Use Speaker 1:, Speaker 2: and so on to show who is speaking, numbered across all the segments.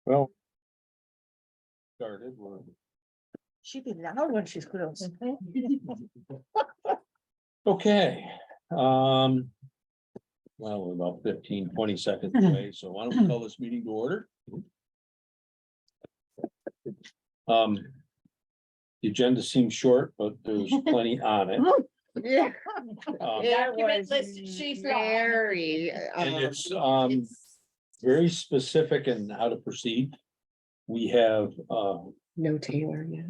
Speaker 1: Well. Started.
Speaker 2: She'd be loud when she's close.
Speaker 1: Okay, well, we're about 15-20 seconds away, so why don't we call this meeting to order? The agenda seems short, but there's plenty on it.
Speaker 3: Yeah. It
Speaker 2: Document
Speaker 3: was
Speaker 2: list, she's long.
Speaker 3: very.
Speaker 1: And it's
Speaker 3: it's
Speaker 1: very specific in how to proceed. We have
Speaker 3: No Taylor yet.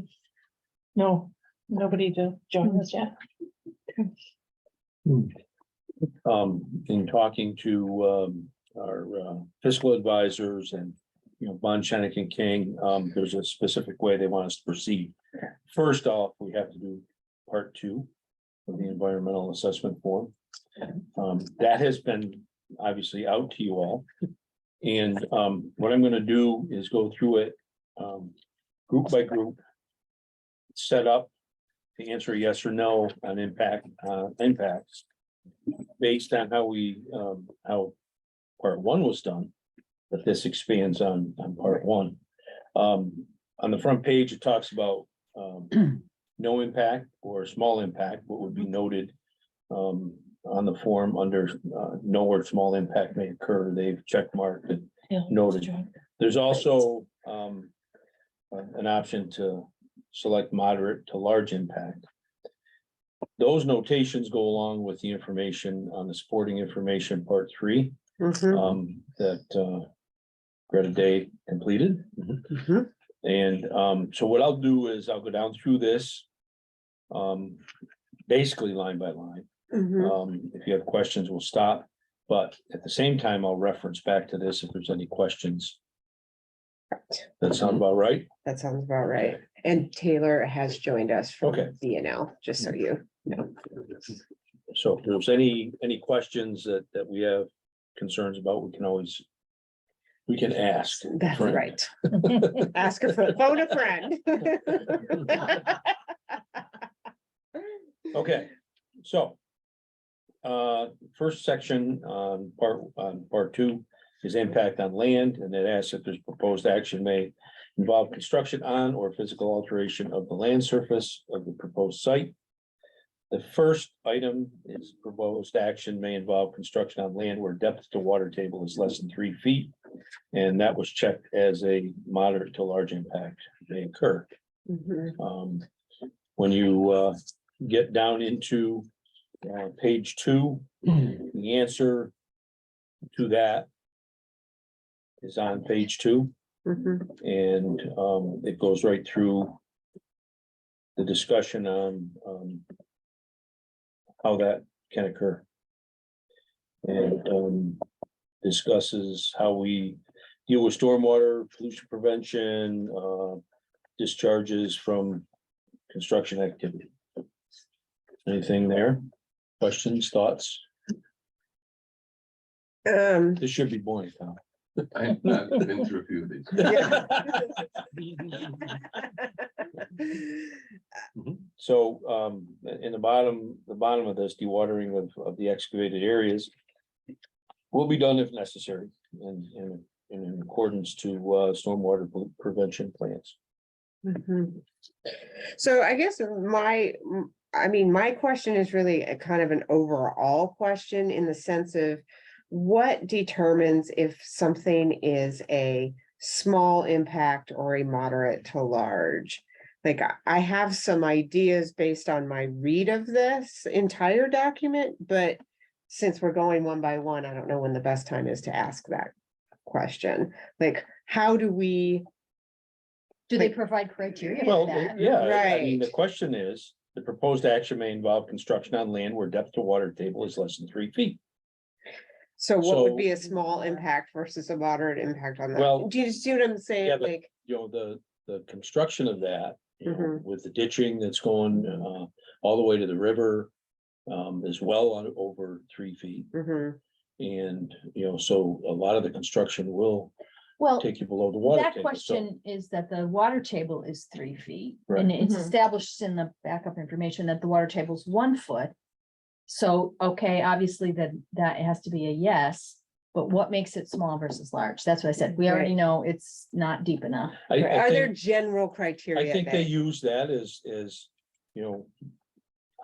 Speaker 2: No, nobody to join us yet.
Speaker 1: in talking to our fiscal advisors and, Bon Shannick and King, there's a specific way they want us to proceed. First off, we have to do part 2 of the environmental assessment form. That has been obviously out to you all. And what I'm gonna do is go through it group by group. Set up to answer yes or no on impacts. Based on how part 1 was done, but this expands on part 1. On the front page, it talks about no impact or small impact, what would be noted on the form under no or small impact may occur. They've check marked and noted. There's also an option to select moderate to large impact. Those notations go along with the information on the supporting information, part 3, that Greta Day completed. And so what I'll do is I'll go down through this basically line by line. If you have questions, we'll stop. But at the same time, I'll reference back to this if there's any questions. That sound about right?
Speaker 3: That sounds about right. And Taylor has joined us from
Speaker 1: Okay.
Speaker 3: BNL, just so you know.
Speaker 1: So if there's any questions that we have concerns about, we can ask.
Speaker 3: That's
Speaker 1: Friend.
Speaker 3: right. Ask a friend, phone a friend.
Speaker 1: Okay, so. First section on part 2 is impact on land, and it asks if there's proposed action may involve construction on or physical alteration of the land surface of the proposed site. The first item is proposed action may involve construction on land where depth to water table is less than 3 feet. And that was checked as a moderate to large impact may occur. When you get down into page 2, the answer to that is on page 2, and it goes right through the discussion on how that can occur. And discusses how we deal with stormwater, pollution prevention, discharges from construction activity. Anything there? Questions, thoughts? This should be boring, Tom.
Speaker 4: I've been through a few of these.
Speaker 1: So in the bottom of this, dewatering of the excavated areas will be done if necessary and in accordance to stormwater prevention plans.
Speaker 3: So I guess my question is really a kind of an overall question in the sense of what determines if something is a small impact or a moderate to large. Like I have some ideas based on my read of this entire document, but since we're going one by one, I don't know when the best time is to ask that question. Like, how do we?
Speaker 5: Do they provide criteria
Speaker 1: Well,
Speaker 5: for that?
Speaker 1: yeah, I mean,
Speaker 3: Right.
Speaker 1: the question is, the proposed action may involve construction on land where depth to water table is less than 3 feet.
Speaker 3: So what
Speaker 1: So-
Speaker 3: would be a small impact versus a moderate impact on that?
Speaker 1: Well,
Speaker 3: Do you see what I'm saying?
Speaker 1: yeah, but-
Speaker 3: Like,
Speaker 1: The construction of that,
Speaker 3: Mhm.
Speaker 1: with the ditching that's going all the way to the river, is well on over 3 feet. And, so a lot of the construction will
Speaker 5: Well,
Speaker 1: take you below the water
Speaker 5: that
Speaker 1: table. So,
Speaker 5: question is that the water table is 3 feet.
Speaker 1: Right.
Speaker 5: And it's
Speaker 3: Mhm.
Speaker 5: established in the backup information that the water table is 1 foot. So, okay, obviously that has to be a yes, But what makes it small versus large? That's what I said. We already
Speaker 3: Right.
Speaker 5: know it's not deep enough.
Speaker 1: I
Speaker 3: Are there
Speaker 1: think,
Speaker 3: general
Speaker 1: I
Speaker 3: criteria?
Speaker 1: think they
Speaker 3: that-
Speaker 1: use that as, you know,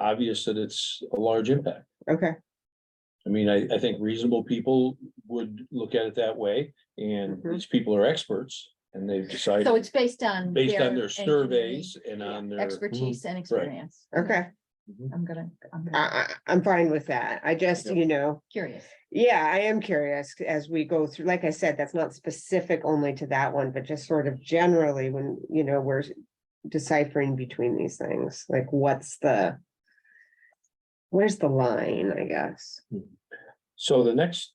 Speaker 1: obvious that it's a large impact.
Speaker 3: Okay,
Speaker 1: I mean, I think reasonable people would look at it that way, and
Speaker 3: Mhm.
Speaker 1: these people are experts, and they've decided.
Speaker 5: So it's based on.
Speaker 1: Based on their
Speaker 5: engineering
Speaker 1: surveys and on their.
Speaker 5: Expertise and experience.
Speaker 3: okay.
Speaker 5: I'm gonna
Speaker 3: I'm fine with that. I just,
Speaker 1: Yep.
Speaker 3: you know,
Speaker 5: curious.
Speaker 3: yeah, I am curious as we go through, like I said, that's not specific only to that one, but just sort of generally when, you know, we're deciphering between these things, like where's the line, I guess?
Speaker 1: So the next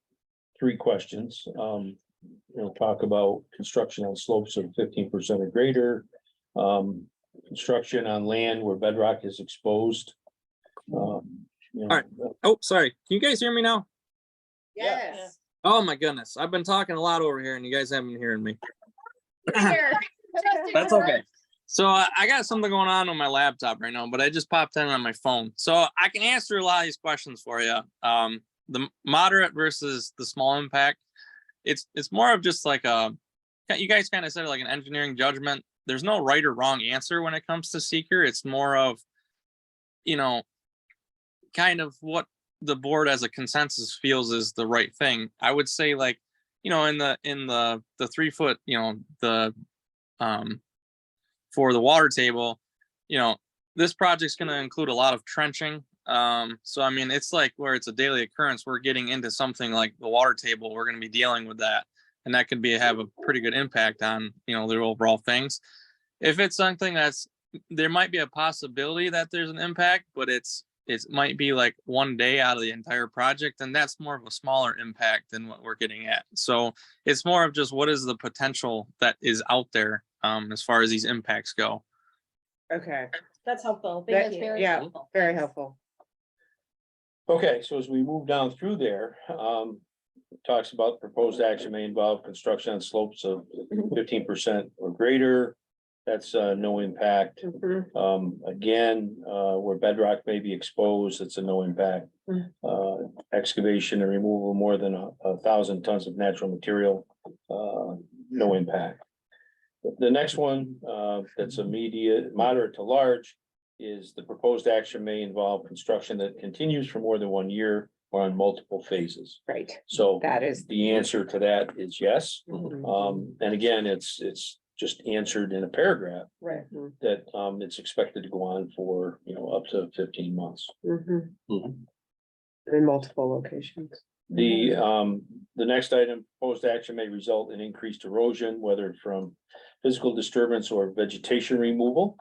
Speaker 1: three questions, talk about construction on slopes of 15% or greater. Construction on land where bedrock is exposed. All
Speaker 6: right. Oh, sorry. Can you guys hear me now?
Speaker 3: Yes.
Speaker 6: Oh my goodness. I've been talking a lot over here and you guys haven't been hearing me. That's okay. So I got something going on my laptop right now, but I just popped in on my phone. So I can answer a lot of these questions for you. The moderate versus the small impact. It's more of just like you guys kind of said like an engineering judgment. There's no right or wrong answer when it comes to seeker. It's more of, kind of what the board as a consensus feels is the right thing. I would say like, in the 3 foot, for the water table, this project's going to include a lot of trenching. So, I mean, it's like where it's a daily occurrence, we're getting into something like the water table, we're going to be dealing with that. And that could have a pretty good impact on, their overall things. If it's something there might be a possibility that there's an impact, but it might be like one day out of the entire project, and that's more of a smaller impact than what we're getting at. So it's more of just what is the potential that is out there as far as these impacts go.
Speaker 3: Okay,
Speaker 2: That's helpful.
Speaker 3: That-
Speaker 2: Thank you.
Speaker 5: Very
Speaker 3: yeah.
Speaker 5: helpful.
Speaker 3: very helpful.
Speaker 1: Okay, so as we move down through there, talks about proposed action may involve construction on slopes of 15% or greater. That's no impact.
Speaker 3: Mhm.
Speaker 1: Again, where bedrock may be exposed, it's a no impact. Excavation and removal of more than 1,000 tons of natural material, no impact. The next one, that's immediate, moderate to large, is the proposed action may involve construction that continues for more than 1 year or on multiple phases.
Speaker 3: Right,
Speaker 1: So
Speaker 3: that is.
Speaker 1: the answer to that is yes.
Speaker 3: Mhm.
Speaker 1: And again, it's just answered in a paragraph
Speaker 2: Right.
Speaker 3: Mhm.
Speaker 1: that it's expected to go on for, up to 15 months.
Speaker 3: Mhm.
Speaker 1: Mhm.
Speaker 3: In multiple locations.
Speaker 1: The next item, proposed action may result in increased erosion, whether from physical disturbance or vegetation removal.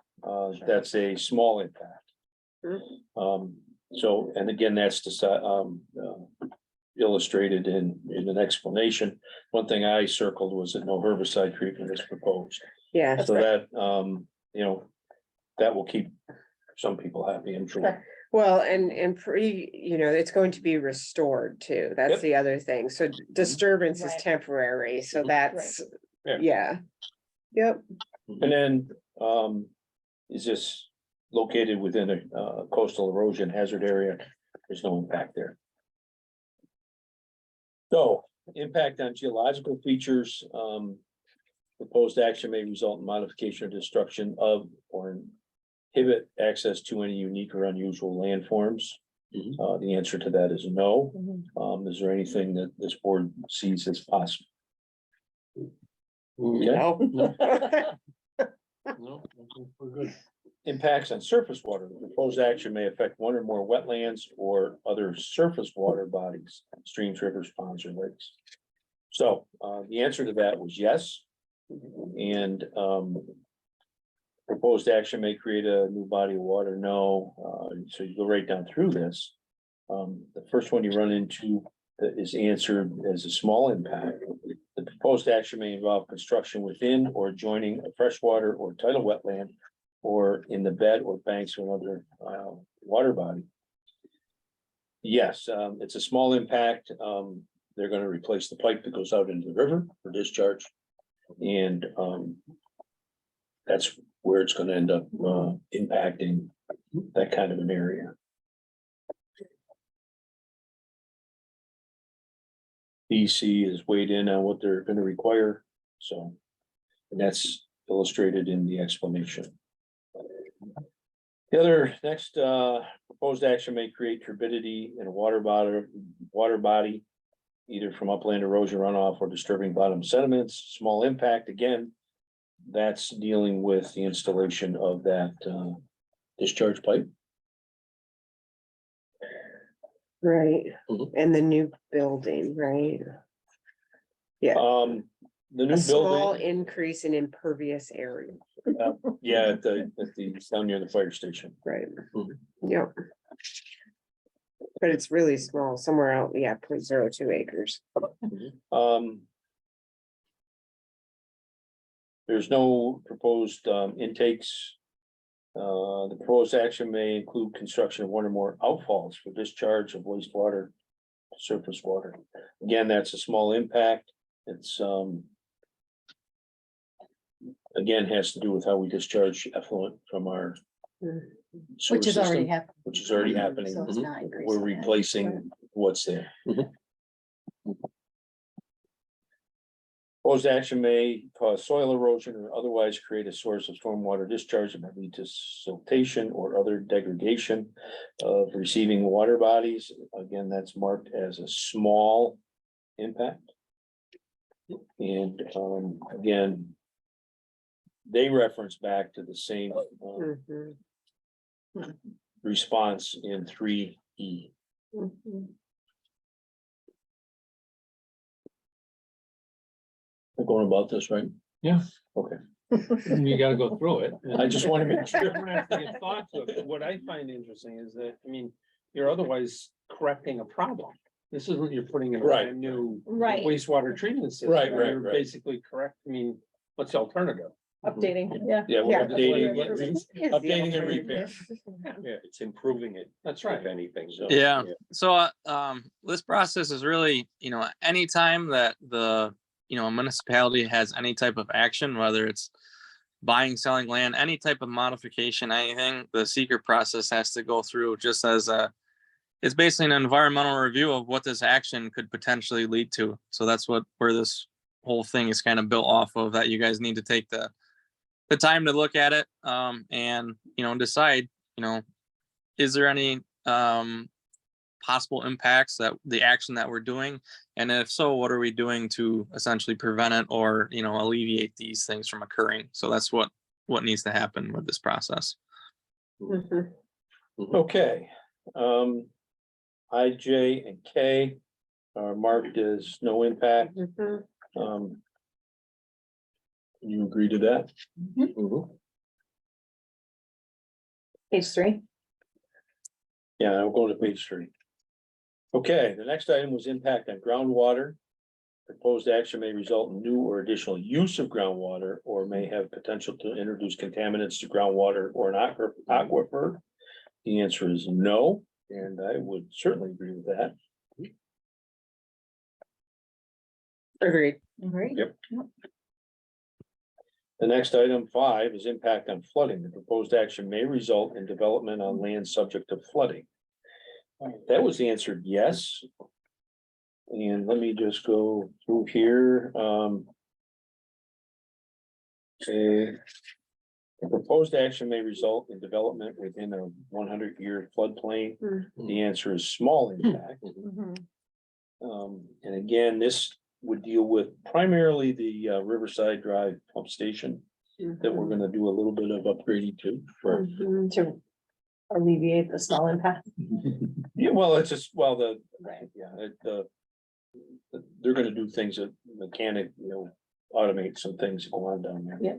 Speaker 1: That's a small impact. So, and again, that's illustrated in an explanation. One thing I circled was that no herbicide treatment is proposed.
Speaker 3: Yeah,
Speaker 1: So that, that will keep some people happy, I'm sure.
Speaker 3: well, and it's going to be restored too. That's
Speaker 1: Yep.
Speaker 3: the other thing. So disturbance is
Speaker 2: Right.
Speaker 3: temporary, so that's,
Speaker 1: Yeah.
Speaker 3: yeah. Yep,
Speaker 1: And then, is this located within a coastal erosion hazard area? There's no impact there. So, impact on geological features, proposed action may result in modification or destruction of or inhibit access to any unique or unusual landforms. The answer to that is no. Is there anything that this board sees as possible?
Speaker 3: no.
Speaker 4: No, we're good.
Speaker 1: Impacts on surface water. The proposed action may affect one or more wetlands or other surface water bodies, streams, rivers, ponds, or lakes. So, the answer to that was yes. And, proposed action may create a new body of water, no. So you go right down through this. The first one you run into that is answered as a small impact. The proposed action may involve construction within or adjoining a freshwater or tidal wetland or in the bed or banks of another water body. Yes, it's a small impact. They're gonna replace the pipe that goes out into the river for discharge. And that's where it's gonna end up impacting that kind of an area. DC has weighed in on what they're gonna require, so. And that's illustrated in the explanation. The other, next, proposed action may create turbidity in a water body. Either from upland erosion runoff or disturbing bottom sediments, small impact, again. That's dealing with the installation of that, discharge pipe.
Speaker 3: Right,
Speaker 4: Mhm.
Speaker 3: and the new building, right?
Speaker 1: The new
Speaker 3: A small
Speaker 1: building,
Speaker 3: increase in impervious area,
Speaker 1: yeah, at the, down near the fire station.
Speaker 3: right?
Speaker 4: Mhm.
Speaker 3: Yep. But it's really small, somewhere out, yeah, 0.02 acres.
Speaker 1: Um. There's no proposed intakes. The proposed action may include construction of one or more outfalls for discharge of wastewater. To surface water. Again, that's a small impact. It's again, has to do with how we discharge effluent from our.
Speaker 3: Mm.
Speaker 5: Which
Speaker 1: sewer
Speaker 5: is already
Speaker 1: system,
Speaker 5: happening.
Speaker 1: Which is already happening.
Speaker 5: So it's not increasing.
Speaker 1: We're
Speaker 5: that.
Speaker 1: replacing what's there.
Speaker 4: Mhm.
Speaker 1: Proposed action may cause soil erosion or otherwise create a source of stormwater discharge that may lead to siltation or other degradation of receiving water bodies. Again, that's marked as a small impact. And again, they reference back to the same
Speaker 3: Mhm,
Speaker 1: response in 3E.
Speaker 3: mhm.
Speaker 1: We're going about this, right?
Speaker 7: Yeah.
Speaker 1: Okay,
Speaker 7: You gotta go through it.
Speaker 1: I just want to make sure.
Speaker 7: You're gonna have to give thought to it, but what I find interesting is that, I mean, you're otherwise correcting a problem. This isn't, you're putting in a
Speaker 1: Right.
Speaker 7: brand new
Speaker 5: Right,
Speaker 7: wastewater treatment system.
Speaker 1: Right, right,
Speaker 7: You're
Speaker 1: right.
Speaker 7: Basically correct, I mean, what's the alternative?
Speaker 2: Updating, yeah.
Speaker 1: Yeah, we're
Speaker 3: Yeah.
Speaker 1: updating,
Speaker 3: Is the
Speaker 1: updating and repair.
Speaker 3: alternative.
Speaker 7: Yeah,
Speaker 8: It's improving it,
Speaker 7: that's right.
Speaker 8: if anything.
Speaker 1: So-
Speaker 6: Yeah. So, this process is really, anytime that the, a municipality has any type of action, whether it's buying, selling land, any type of modification, anything, the secret process has to go through just as it's basically an environmental review of what this action could potentially lead to. So that's where this whole thing is kind of built off of, that you guys need to take the time to look at it, and, decide, is there any, possible impacts that the action that we're doing, and if so, what are we doing to essentially prevent it or alleviate these things from occurring? So that's what needs to happen with this process.
Speaker 3: Mhm.
Speaker 1: Okay, I, J, and K are marked as no impact.
Speaker 3: Mhm.
Speaker 1: You agree to that?
Speaker 4: Mhm.
Speaker 2: Page 3.
Speaker 1: Yeah, I'll go to page 3. Okay, the next item was impact on groundwater. Proposed action may result in new or additional use of groundwater or may have potential to introduce contaminants to groundwater or an aquifer. The answer is no, and I would certainly agree with that.
Speaker 3: Agreed.
Speaker 5: agreed.
Speaker 1: Yep. The next item 5 is impact on flooding. The proposed action may result in development on land subject to flooding. That was answered yes. And let me just go through here. The proposed action may result in development within a 100-year floodplain. The answer is small impact. And again, this would deal with primarily the Riverside Drive pump station that we're gonna do a little bit of upgrading to. For,
Speaker 3: Mhm.
Speaker 2: To alleviate the small impact.
Speaker 1: yeah, well, it's just, well,
Speaker 2: Right.
Speaker 1: they're gonna do things that mechanic, automate some things that go on down there.
Speaker 2: Yeah.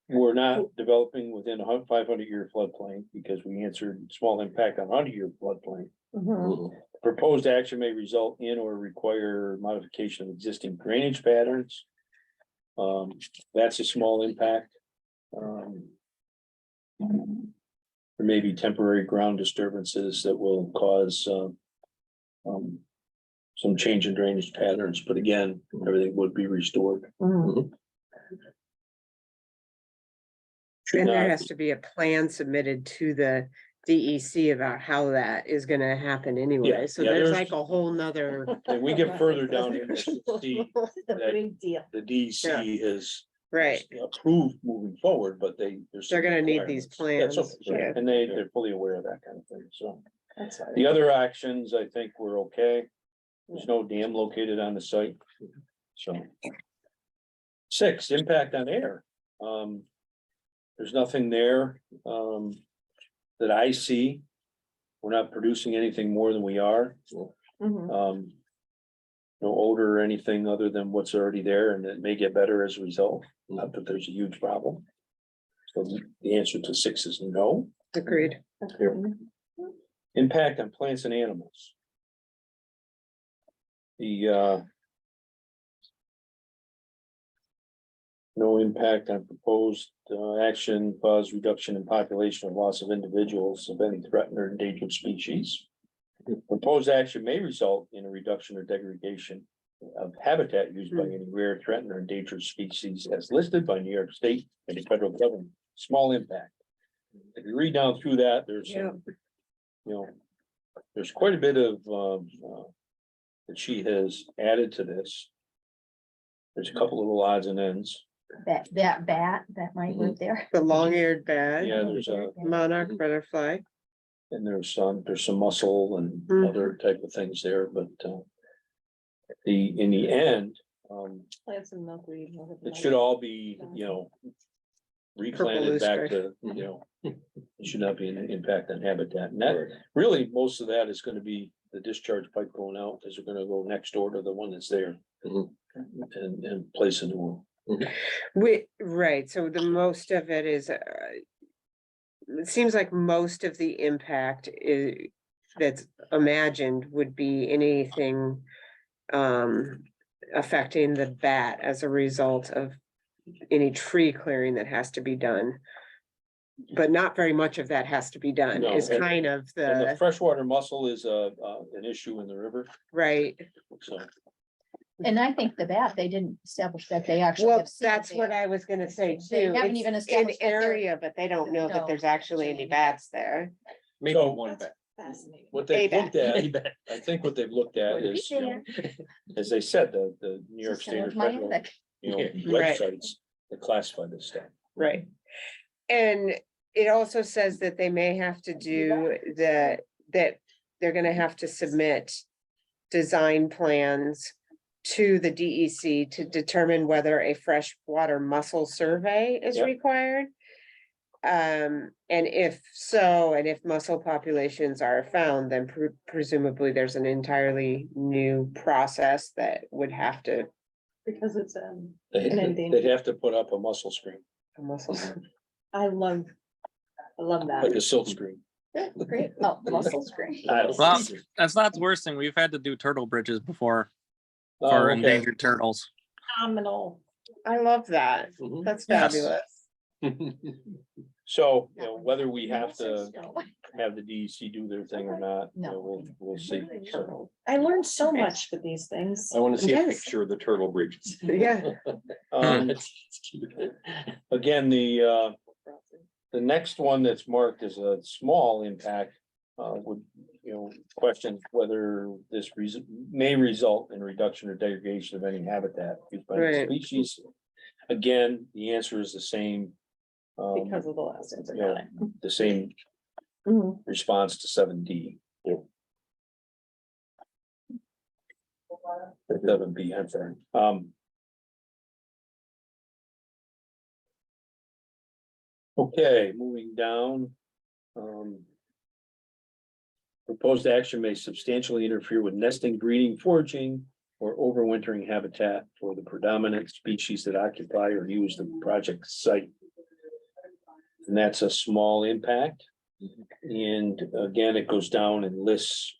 Speaker 1: We're not developing within a 500-year floodplain because we answered small impact on 100-year floodplain.
Speaker 3: Mhm.
Speaker 1: Proposed action may result in or require modification of existing drainage patterns. That's a small impact. There may be temporary ground disturbances that will cause some change in drainage patterns, but again, everything would be restored.
Speaker 3: Mhm.
Speaker 1: Should
Speaker 3: And there
Speaker 1: not,
Speaker 3: has to be a plan submitted to the DEC about how that is gonna happen anyway, so
Speaker 1: yeah,
Speaker 3: there's
Speaker 1: there's-
Speaker 3: like a whole nother.
Speaker 1: And we get further down here, the that-
Speaker 2: big deal.
Speaker 1: the DEC is
Speaker 3: Right,
Speaker 1: approved moving forward, but there's.
Speaker 3: they're
Speaker 1: some
Speaker 3: gonna need these
Speaker 1: requirements. That's
Speaker 3: plans,
Speaker 1: okay,
Speaker 3: yeah.
Speaker 1: And they're fully aware of that kind of thing, so.
Speaker 2: That's fine.
Speaker 1: The other actions, I think were okay. There's no dam located on the site, so. 6, impact on air. There's nothing there, that I see. We're not producing anything more than we are.
Speaker 2: Mhm.
Speaker 1: No odor or anything other than what's already there, and it may get better as a result, not that there's a huge problem. So the answer to 6 is no.
Speaker 3: agreed.
Speaker 1: Impact on plants and animals. No impact on proposed action cause reduction in population or loss of individuals of any threatened or endangered species. Proposed action may result in a reduction or degradation of habitat used by any rare, threatened, or endangered species as listed by New York State and the federal government. Small impact. If you read down through that, there's some, there's quite a bit of that she has added to this. There's a couple little odds and ends.
Speaker 5: That bat that might live there.
Speaker 3: The long-eared bat,
Speaker 1: Yeah, there's a,
Speaker 3: monarch butterfly.
Speaker 1: and there's some muscle and
Speaker 3: Mhm.
Speaker 1: other type of things there, but in the end,
Speaker 2: Plants and milkweed.
Speaker 1: it should all be, replanted back
Speaker 3: loosestrife.
Speaker 1: to, it should not be an impact on habitat. And that, really, most of that is gonna be the discharge pipe going out, is we're gonna go next door to the one that's there.
Speaker 4: Mhm.
Speaker 1: And place a new one.
Speaker 3: Right, so the most of it is, it seems like most of the impact is, that's imagined would be anything affecting the bat as a result of any tree clearing that has to be done. But not very much of that has to be done,
Speaker 1: No,
Speaker 3: is
Speaker 1: and-
Speaker 3: kind of
Speaker 1: And the
Speaker 3: the,
Speaker 1: freshwater mussel is an issue in the river,
Speaker 3: right,
Speaker 1: so.
Speaker 5: And I think the bat, they didn't establish that they actually.
Speaker 3: well,
Speaker 5: have seen
Speaker 3: that's
Speaker 5: it
Speaker 3: what
Speaker 5: there.
Speaker 3: I was gonna say
Speaker 5: They
Speaker 3: too.
Speaker 5: haven't
Speaker 3: It's
Speaker 5: even
Speaker 3: an
Speaker 5: established that they're-
Speaker 3: area, but they don't know that
Speaker 5: No.
Speaker 3: there's actually any bats there.
Speaker 7: Maybe
Speaker 1: So-
Speaker 7: one back.
Speaker 2: Fascinating.
Speaker 1: What they've
Speaker 3: A
Speaker 1: looked at, I think what they've looked at is, as they said, the New York
Speaker 5: Just
Speaker 1: State or
Speaker 5: my
Speaker 1: federal,
Speaker 5: attic.
Speaker 3: Right.
Speaker 1: websites that classify this stuff.
Speaker 3: Right. And it also says that they may have to do that they're gonna have to submit design plans to the DEC to determine whether a freshwater mussel survey is
Speaker 1: Yep.
Speaker 3: required. And if so, and if mussel populations are found, then presumably there's an entirely new process that would have to.
Speaker 2: Because it's,
Speaker 1: They'd
Speaker 2: endangered.
Speaker 1: have to put up a mussel screen,
Speaker 3: Mussels.
Speaker 2: I love that.
Speaker 1: like a silk screen.
Speaker 5: Great. Oh, muscle screen.
Speaker 6: Well, that's not the worst thing. We've had to do turtle bridges before
Speaker 1: Oh,
Speaker 6: for
Speaker 1: okay.
Speaker 6: endangered turtles.
Speaker 2: Phenomenal.
Speaker 3: I love that.
Speaker 4: Mhm.
Speaker 3: That's
Speaker 6: Yes.
Speaker 3: fabulous.
Speaker 1: So, whether we have to have the DEC do their thing or not,
Speaker 5: No.
Speaker 1: we'll see. So,
Speaker 2: I learned so much with these things.
Speaker 4: I want to see a
Speaker 3: Yes.
Speaker 4: picture of the turtle bridges.
Speaker 3: Yeah.
Speaker 1: Again, the next one that's marked as a small impact, would, question whether this reason may result in reduction or degradation of any habitat used by the
Speaker 3: Right.
Speaker 1: species. Again, the answer is the same.
Speaker 2: Because of the last answer. Got it.
Speaker 1: The same
Speaker 2: Mhm.
Speaker 1: response to 7D. 7B, I'm sorry. Okay, moving down. Proposed action may substantially interfere with nesting, breeding, foraging, or overwintering habitat for the predominant species that occupy or use the project site. And that's a small impact. And again, it goes down and lists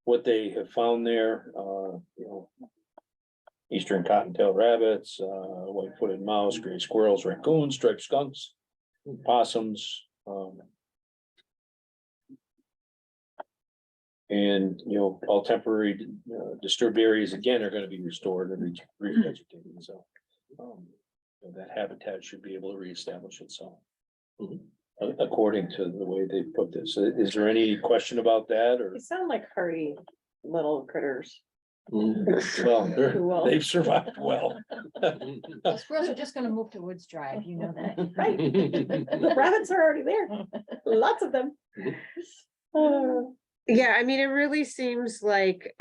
Speaker 1: what they have found there, eastern cottontail rabbits, white-footed mouse, gray squirrels, raccoons, striped skunks, possums. And, all temporary disturbed areas again are gonna be restored and revegetated, so. That habitat should be able to reestablish itself. according to the way they put this. Is there any question about that or?
Speaker 2: They sound like hardy little critters.
Speaker 1: Well, they've survived well.
Speaker 5: The squirrels are just gonna move to Woods Drive, you know that.
Speaker 2: Right. The rabbits are already there. Lots of them.
Speaker 3: Yeah, I mean, it really seems like,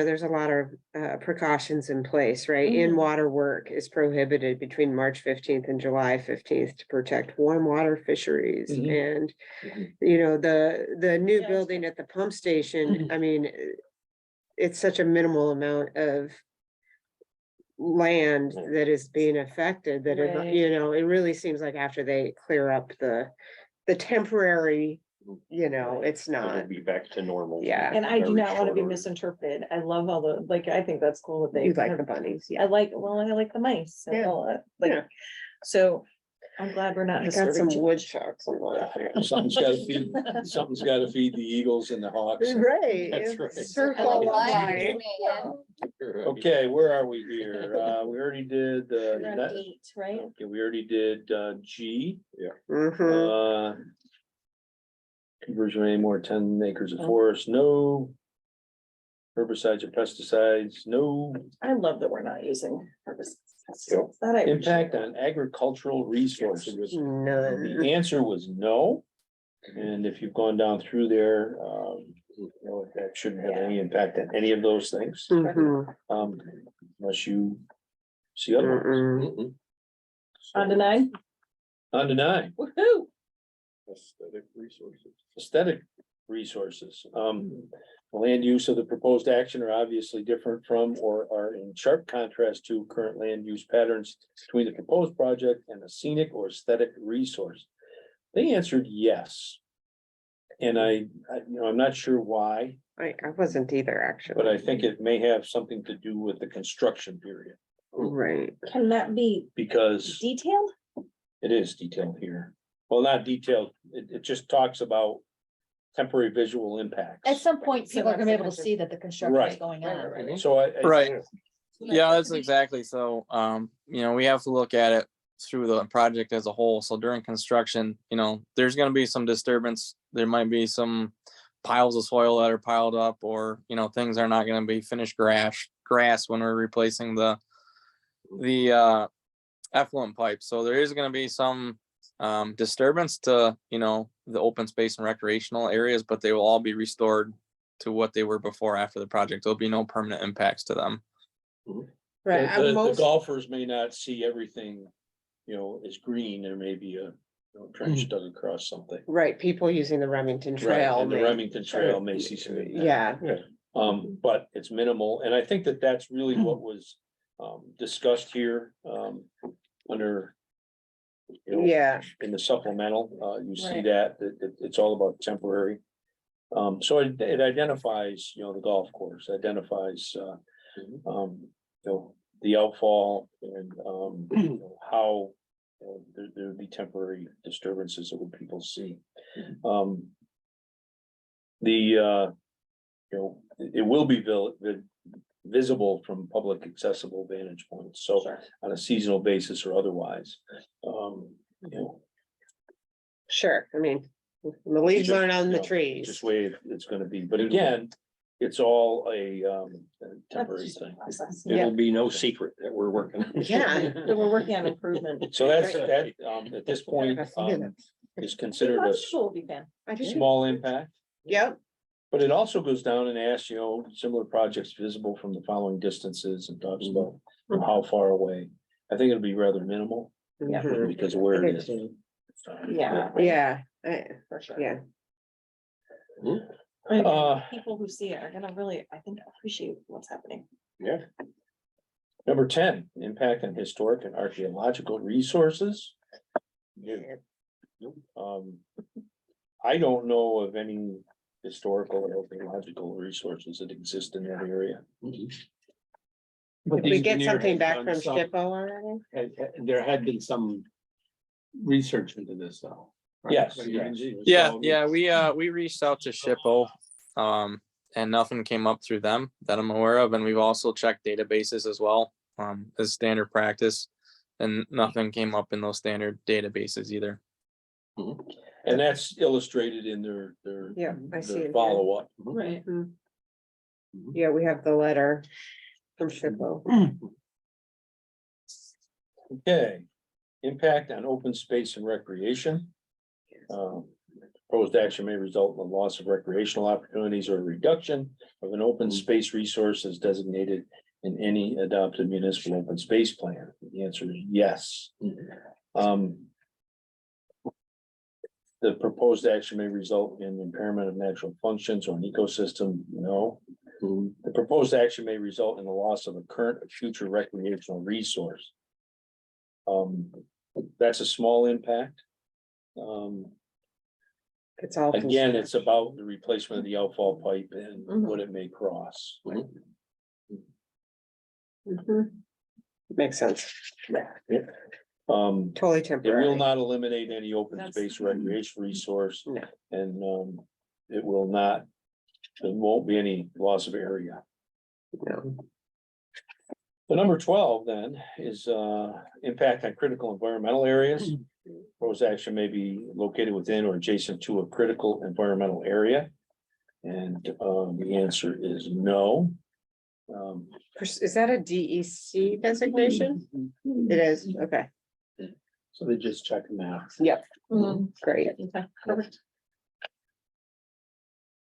Speaker 3: there's a lot of precautions in place, right? In water work is prohibited between March 15th and July 15th to protect warm water fisheries.
Speaker 1: Mhm.
Speaker 3: And,
Speaker 4: Mhm.
Speaker 3: the new
Speaker 2: Yeah.
Speaker 3: building at the pump station, I mean, it's such a minimal amount of land that is being affected that,
Speaker 2: Right.
Speaker 3: it really seems like after they clear up the temporary, it's not.
Speaker 8: It'll be back to normal.
Speaker 3: Yeah.
Speaker 2: And I do
Speaker 8: Very
Speaker 2: not want to be
Speaker 8: short order.
Speaker 2: misinterpreted. I love all the, like, I think that's cool that they.
Speaker 3: You like
Speaker 2: have-
Speaker 3: the bunnies,
Speaker 2: I
Speaker 3: yeah.
Speaker 2: like the mice. and
Speaker 3: Yeah.
Speaker 2: all that,
Speaker 3: Yeah.
Speaker 2: Like, so I'm glad we're not
Speaker 3: I got some
Speaker 2: disturbing. too much.
Speaker 3: woodchucks. I'm like,
Speaker 1: Something's gotta feed the eagles and the hawks.
Speaker 3: Right.
Speaker 8: That's
Speaker 3: it's
Speaker 8: right.
Speaker 3: Circle
Speaker 5: Lion,
Speaker 3: line.
Speaker 5: man.
Speaker 1: Okay, where are we here? We already did,
Speaker 2: We're on 8, right?
Speaker 1: okay, we already did, G.
Speaker 3: Mhm.
Speaker 1: Conversion of any more 10 acres of forest, no. Herbicides or pesticides, no.
Speaker 2: I love that we're not using herbicides.
Speaker 8: Yep.
Speaker 2: That I
Speaker 1: Impact on agricultural resources.
Speaker 3: None.
Speaker 1: The answer was no. And if you've gone down through there, that shouldn't have any impact on any of those things.
Speaker 3: Mhm.
Speaker 1: Unless you see otherwise.
Speaker 3: Mm-mm.
Speaker 2: On to 9.
Speaker 1: On to 9,
Speaker 2: Woohoo!
Speaker 8: Aesthetic resources.
Speaker 1: aesthetic resources. The land use of the proposed action are obviously different from or are in sharp contrast to current land use patterns between the proposed project and a scenic or aesthetic resource. They answered yes. And I'm not sure why,
Speaker 3: I wasn't either, actually.
Speaker 1: but I think it may have something to do with the construction period,
Speaker 3: Right.
Speaker 2: Can that be
Speaker 1: because
Speaker 2: detailed?
Speaker 1: it is detailed here. Well, not detailed, it just talks about temporary visual impacts.
Speaker 5: At some point,
Speaker 2: So
Speaker 5: people are gonna be
Speaker 2: that's
Speaker 5: able to
Speaker 2: the
Speaker 5: see that the construction is
Speaker 1: Right.
Speaker 5: going on.
Speaker 1: So
Speaker 6: Right. Yeah, that's exactly. So, we have to look at it through the project as a whole. So during construction, there's gonna be some disturbance. There might be some piles of soil that are piled up, or, things are not gonna be finished grass when we're replacing the effluent pipe. So there is gonna be some disturbance to, the open space and recreational areas, but they will all be restored to what they were before after the project. There'll be no permanent impacts to them.
Speaker 3: Right.
Speaker 1: The
Speaker 3: Most,
Speaker 1: golfers may not see everything, as green. There may be a trench dug across something.
Speaker 3: right, people using the Remington
Speaker 1: Right,
Speaker 3: Trail.
Speaker 1: and the
Speaker 3: may-
Speaker 1: Remington Trail may see some. impact.
Speaker 3: Yeah,
Speaker 1: But it's minimal, and I think that that's really what was discussed here, under.
Speaker 3: yeah,
Speaker 1: In the supplemental, you see
Speaker 2: Right.
Speaker 1: that it's all about temporary. So it identifies, the golf course, identifies, the outfall and, how. There would be temporary disturbances that would people see. It will be visible from public accessible vantage points, so
Speaker 2: Sure.
Speaker 1: on a seasonal basis or otherwise.
Speaker 3: sure, I mean, the leaves
Speaker 1: Just,
Speaker 3: aren't on the
Speaker 1: Just
Speaker 3: trees.
Speaker 1: way it's gonna be, but again, it's all a temporary
Speaker 2: That's just a
Speaker 1: thing.
Speaker 2: process.
Speaker 3: Yeah.
Speaker 8: It'll be no secret that we're working.
Speaker 3: Yeah.
Speaker 2: So we're working on improvement.
Speaker 1: So that, at this point, is considered a
Speaker 2: People will be fan.
Speaker 3: I just,
Speaker 1: small impact.
Speaker 3: yep,
Speaker 1: But it also goes down and asks, similar projects visible from the following distances and talks about how far away. I think it'll be rather minimal
Speaker 3: mhm,
Speaker 1: because of where it is.
Speaker 2: Yeah.
Speaker 3: yeah,
Speaker 2: For sure.
Speaker 3: yeah,
Speaker 2: People who see it are gonna really, I think, appreciate what's happening.
Speaker 8: Yeah.
Speaker 1: Number 10, impact on historic and archaeological resources. I don't know of any historical or archaeological resources that exist in that area.
Speaker 3: did we get something back from SHPO already?
Speaker 7: There had been some research into this though. right?
Speaker 1: Yes.
Speaker 6: Yeah, we reached out to SHPO, and nothing came up through them that I'm aware of, and we've also checked databases as well, as standard practice. And nothing came up in those standard databases either.
Speaker 1: And that's illustrated in their.
Speaker 3: Yeah, I see it
Speaker 1: their
Speaker 3: here.
Speaker 1: follow-up.
Speaker 2: Right.
Speaker 3: Yeah, we have the letter from SHPO.
Speaker 1: Okay, impact on open space and recreation. Proposed action may result in the loss of recreational opportunities or a reduction of an open space resource as designated in any adopted municipal open space plan. The answer is yes. The proposed action may result in impairment of natural functions or an ecosystem. No. The proposed action may result in the loss of a current or future recreational resource. That's a small impact.
Speaker 3: It's all.
Speaker 1: Again, it's about the replacement of the outfall pipe and what it may cross.
Speaker 3: Mhm. Makes sense. Totally
Speaker 1: It will
Speaker 3: temporary.
Speaker 1: not eliminate any open
Speaker 2: That's-
Speaker 1: space recreation resource.
Speaker 3: No.
Speaker 1: And it will not, there won't be any loss of area.
Speaker 3: No.
Speaker 1: The number 12 then is impact on critical environmental areas. Proposed action may be located within or adjacent to a critical environmental area. And the answer is no.
Speaker 3: Is that a DEC designation? It is, okay,
Speaker 1: So they just check them out.
Speaker 3: great.
Speaker 2: Okay, perfect.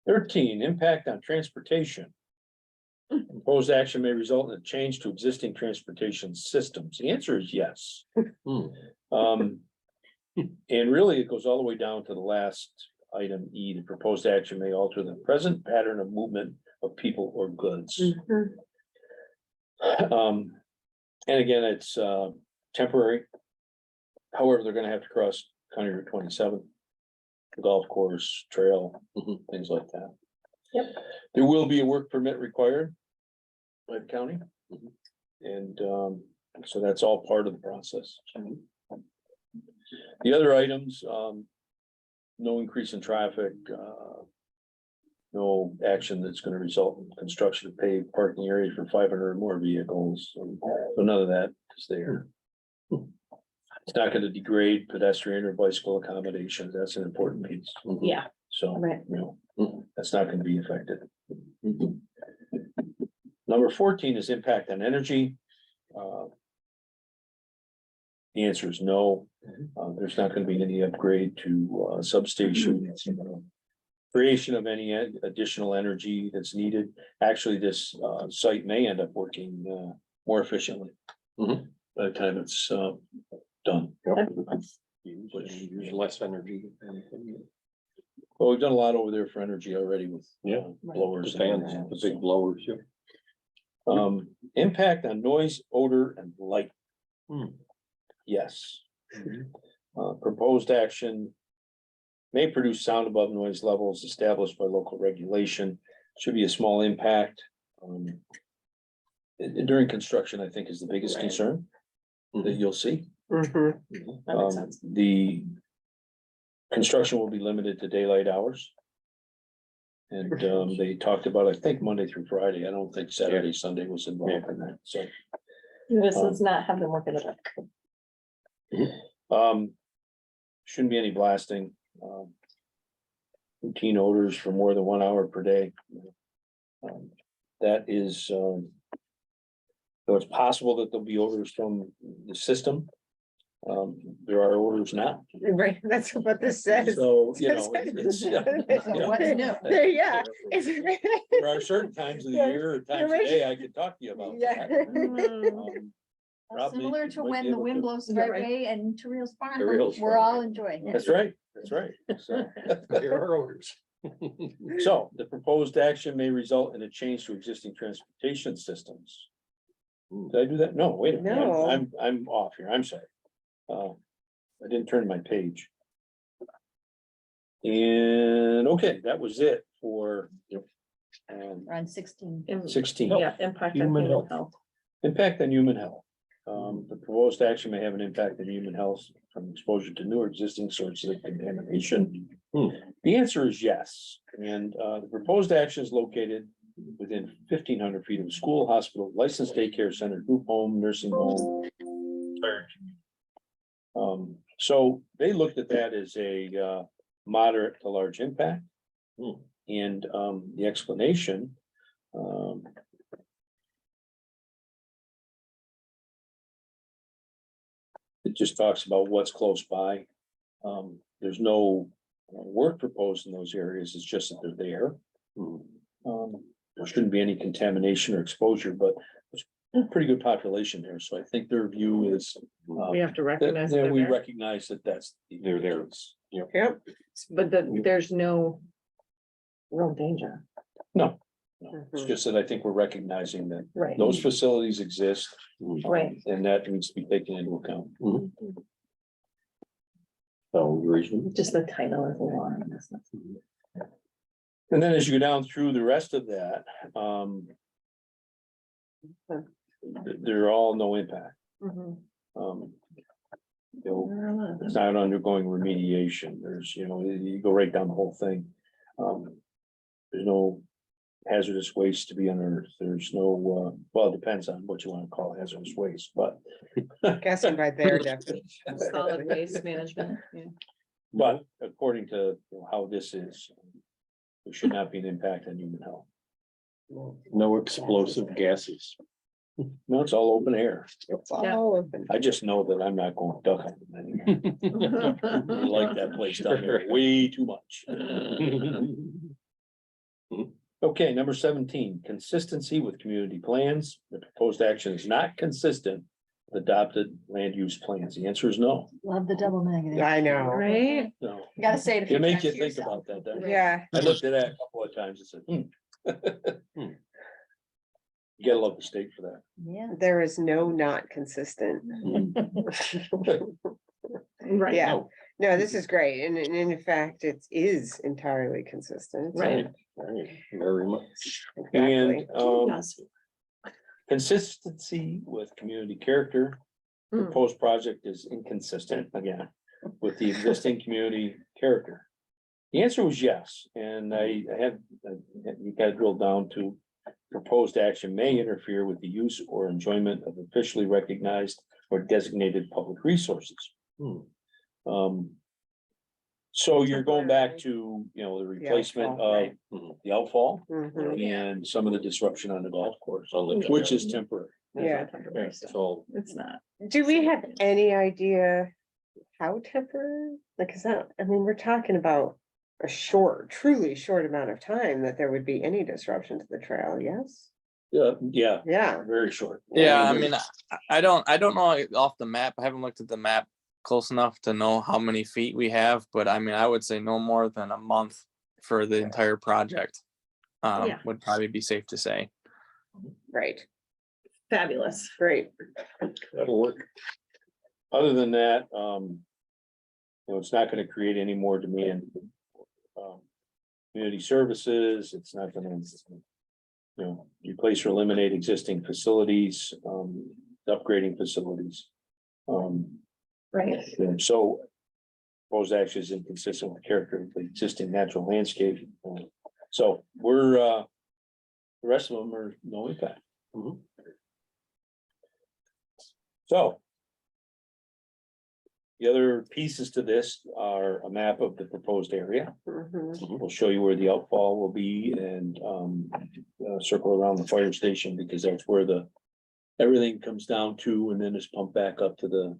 Speaker 1: 13, impact on transportation. Proposed action may result in a change to existing transportation systems. The answer is yes. And really, it goes all the way down to the last item E. The proposed action may alter the present pattern of movement of people or goods.
Speaker 3: Mhm.
Speaker 1: And again, it's temporary. However, they're gonna have to cross County Route 27. Golf course, trail, things like that.
Speaker 2: Yep.
Speaker 1: There will be a work permit required by the county. And so that's all part of the process. The other items, no increase in traffic, no action that's gonna result in construction of paved parking areas for 500 or more vehicles. So none of that is there. It's not gonna degrade pedestrian or bicycle accommodations. That's an important piece.
Speaker 2: Yeah,
Speaker 1: So,
Speaker 2: right.
Speaker 1: you know, that's not gonna be affected. Number 14 is impact on energy. The answer is no. There's not gonna be any upgrade to substations, creation of any additional energy that's needed. Actually, this site may end up working more efficiently. By the time it's done.
Speaker 8: Use less energy.
Speaker 1: Well, we've done a lot over there for energy already with blowers.
Speaker 8: The fans, the big blowers, yeah.
Speaker 1: Impact on noise, odor and light. Yes. Proposed action may produce sound above noise levels established by local regulation. Should be a small impact. During construction, I think is the biggest concern that you'll see.
Speaker 3: Mhm.
Speaker 2: That makes sense.
Speaker 1: The construction will be limited to daylight hours. And they talked about, I think, Monday through Friday. I don't think Saturday, Sunday was involved in that, so.
Speaker 2: This does not have them working it up.
Speaker 1: Shouldn't be any blasting. Routine odors for more than 1 hour per day. That is, so it's possible that there'll be odors from the system. There are odors now,
Speaker 3: Right, that's what this says.
Speaker 1: so, you know, it's.
Speaker 5: So what's new?
Speaker 3: There, yeah.
Speaker 1: There are certain times of the year or times of
Speaker 3: You're
Speaker 1: day I could talk to you about
Speaker 3: Yeah.
Speaker 1: that. Probably
Speaker 5: Similar to
Speaker 1: might
Speaker 5: when
Speaker 1: be
Speaker 5: the
Speaker 1: able
Speaker 5: wind
Speaker 1: to.
Speaker 5: blows the right way and to Real's Farm,
Speaker 8: Real's
Speaker 5: we're
Speaker 8: Farm.
Speaker 5: all enjoying it.
Speaker 1: That's right, that's right. So.
Speaker 8: There are odors.
Speaker 1: So the proposed action may result in a change to existing transportation systems. Did I do that? No, wait a minute.
Speaker 3: No.
Speaker 1: I'm off here. I'm sorry. I didn't turn my page. And okay, that was it for
Speaker 5: We're on 16.
Speaker 1: 16.
Speaker 2: Yeah, impact on
Speaker 8: Human
Speaker 2: human
Speaker 8: health.
Speaker 2: health.
Speaker 1: Impact on human health. The proposed action may have an impact on human health from exposure to new or existing sources of contamination. The answer is yes, and the proposed action is located within 1,500 feet of a school, hospital, licensed daycare center, group home, nursing home, So they looked at that as a moderate to large impact. And the explanation. It just talks about what's close by. There's no work proposed in those areas, it's just that they're there. There shouldn't be any contamination or exposure, but there's a pretty good population there, so I think their view is.
Speaker 2: We have to
Speaker 1: That,
Speaker 2: recognize.
Speaker 1: that
Speaker 2: they're
Speaker 1: we
Speaker 2: there.
Speaker 1: recognize that they're there.
Speaker 3: Yep.
Speaker 2: But there's no real danger.
Speaker 1: No, it's just that I think we're recognizing that
Speaker 2: Right.
Speaker 1: those facilities exist.
Speaker 2: Right.
Speaker 1: And that needs to be taken into account.
Speaker 8: So reasonable.
Speaker 2: Just the title is a lot.
Speaker 1: And then as you go down through the rest of that, they're all no impact. You know, it's not undergoing remediation. There's, you know, you go right down the whole thing. There's no hazardous waste to be unearthed. There's no, well, it depends on what you want to call hazardous waste, but.
Speaker 3: Guessing by their definition.
Speaker 2: Solid waste management, yeah.
Speaker 1: But according to how this is, there should not be an impact on human health.
Speaker 8: No explosive gases.
Speaker 1: No, it's all open air.
Speaker 3: It's all open.
Speaker 1: I just know that I'm not going duck hunting anymore. I like that place down there way too much. Okay, number 17, consistency with community plans. The proposed action is not consistent with adopted land use plans. The answer is no.
Speaker 5: Love the double negative.
Speaker 3: I know.
Speaker 2: Right?
Speaker 1: No.
Speaker 5: You gotta say it. a few
Speaker 1: It make
Speaker 5: times
Speaker 1: you
Speaker 5: to
Speaker 1: think
Speaker 5: yourself.
Speaker 1: about that.
Speaker 3: Yeah,
Speaker 1: I looked at that a couple of times and said, You gotta love the state for that.
Speaker 5: Yeah.
Speaker 3: there is no not consistent.
Speaker 2: Right.
Speaker 3: Yeah, no, this is great. And in fact, it is entirely consistent.
Speaker 2: Right.
Speaker 8: Very much.
Speaker 1: And
Speaker 3: Exactly.
Speaker 1: consistency with community character.
Speaker 2: Hmm.
Speaker 1: Proposed project is inconsistent again with the existing community character. The answer was yes, and I had, you got to drill down to proposed action may interfere with the use or enjoyment of officially recognized or designated public resources. So you're going back to, you know, the replacement
Speaker 3: outfall,
Speaker 1: of
Speaker 3: right.
Speaker 1: the outfall
Speaker 3: Mhm.
Speaker 1: and some of the disruption on the golf course,
Speaker 8: On the-
Speaker 1: which is temporary.
Speaker 3: Yeah.
Speaker 8: So
Speaker 2: It's not.
Speaker 3: Do we have any idea how temporary? Like, is that, I mean, we're talking about a short, truly short amount of time that there would be any disruption to the trail, yes?
Speaker 1: Yeah,
Speaker 3: Yeah.
Speaker 1: very short.
Speaker 6: Yeah, I mean, I don't know off the map. I haven't looked at the map close enough to know how many feet we have, but I mean, I would say no more than a month for the entire project.
Speaker 2: Yeah.
Speaker 6: Would probably be safe to say.
Speaker 3: Right,
Speaker 2: Fabulous.
Speaker 3: great.
Speaker 8: that'll work.
Speaker 1: Other than that, you know, it's not gonna create any more demand. Community services, it's not gonna, you know, replace or eliminate existing facilities, upgrading facilities.
Speaker 2: Right.
Speaker 1: So proposed action is inconsistent with the character of the existing natural landscape. So we're, the rest of them are no impact. So. The other pieces to this are a map of the proposed area.
Speaker 3: Mhm.
Speaker 1: We'll show you where the outfall will be and circle around the fire station because that's where everything comes down to and then is pumped back up to the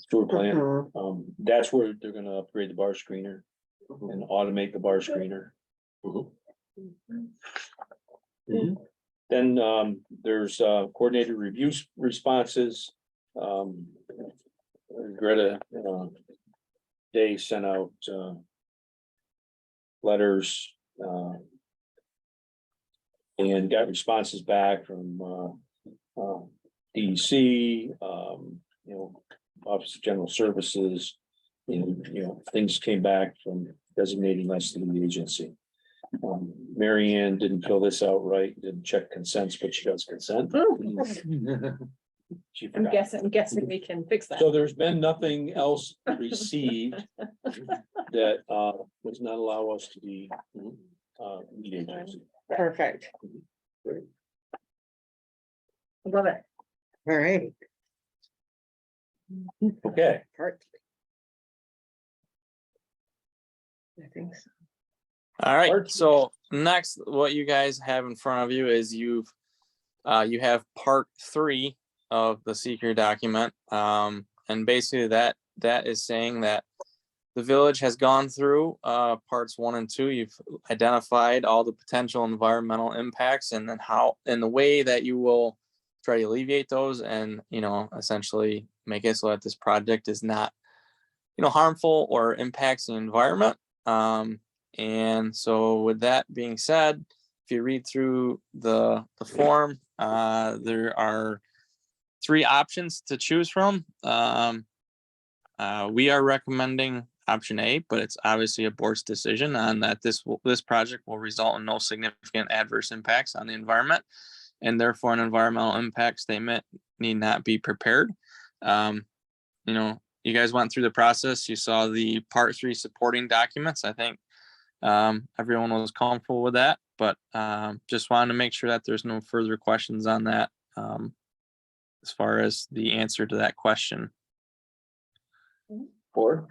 Speaker 1: sewer plant.
Speaker 3: Mhm.
Speaker 1: That's where they're gonna upgrade the bar screener and automate the bar screener. Then there's coordinated reviews responses. Greta Day sent out letters and got responses back from DEC, you know, Office of General Services. And, you know, things came back from designating us to the agency. Mary Ann didn't fill this out right, didn't check consents, but she does consent. She
Speaker 2: I'm
Speaker 1: forgot.
Speaker 2: guessing we can fix that.
Speaker 1: So there's been nothing else received that does not allow us to be lead agency.
Speaker 3: Perfect.
Speaker 2: Love it.
Speaker 3: All right.
Speaker 1: Okay,
Speaker 3: Part. I think so.
Speaker 6: All right,
Speaker 1: Part-
Speaker 6: so next, what you guys have in front of you is you have part 3 of the seeker document. And basically that is saying that the village has gone through parts 1 and 2. You've identified all the potential environmental impacts and then how, and the way that you will try to alleviate those and, essentially make it so that this project is not, harmful or impacts the environment. And so with that being said, if you read through the form, there are 3 options to choose from. We are recommending option A, but it's obviously a board's decision on that this project will result in no significant adverse impacts on the environment, and therefore an environmental impact statement need not be prepared. You guys went through the process. You saw the part 3 supporting documents. I think everyone was comfortable with that, but just wanted to make sure that there's no further questions on that as far as the answer to that question.
Speaker 1: board,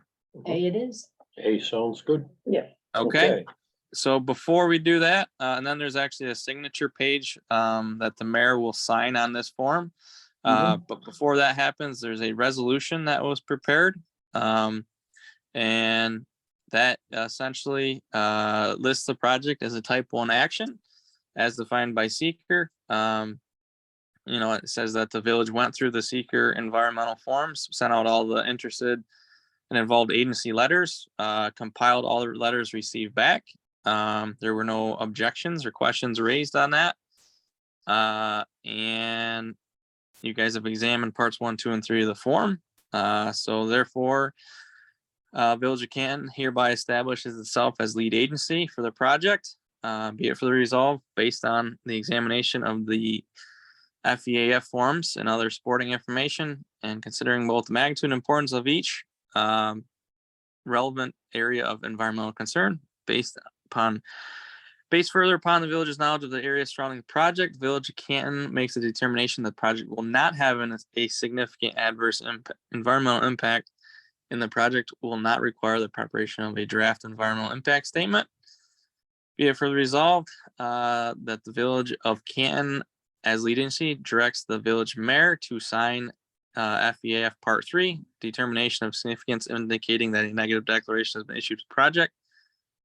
Speaker 5: A it is.
Speaker 8: A sounds good.
Speaker 6: Okay. So before we do that, and then there's actually a signature page that the mayor will sign on this form. But before that happens, there's a resolution that was prepared. And that essentially lists the project as a type 1 action as defined by seeker. It says that the village went through the seeker environmental forms, sent out all the interested and involved agency letters, compiled all the letters received back. There were no objections or questions raised on that. And you guys have examined parts 1, 2, and 3 of the form. So therefore, Village of Canton hereby establishes itself as lead agency for the project. Be it further resolved based on the examination of the FEAF forms and other supporting information, and considering both the magnitude and importance of each relevant area of environmental concern, based further upon the village's knowledge of the area surrounding the project, Village of Canton makes a determination that the project will not have a significant adverse environmental impact, and the project will not require the preparation of a draft environmental impact statement. Be it further resolved that the Village of Canton, as lead agency, directs the village mayor to sign FEAF Part 3, determination of significance indicating that a negative declaration has been issued to the project,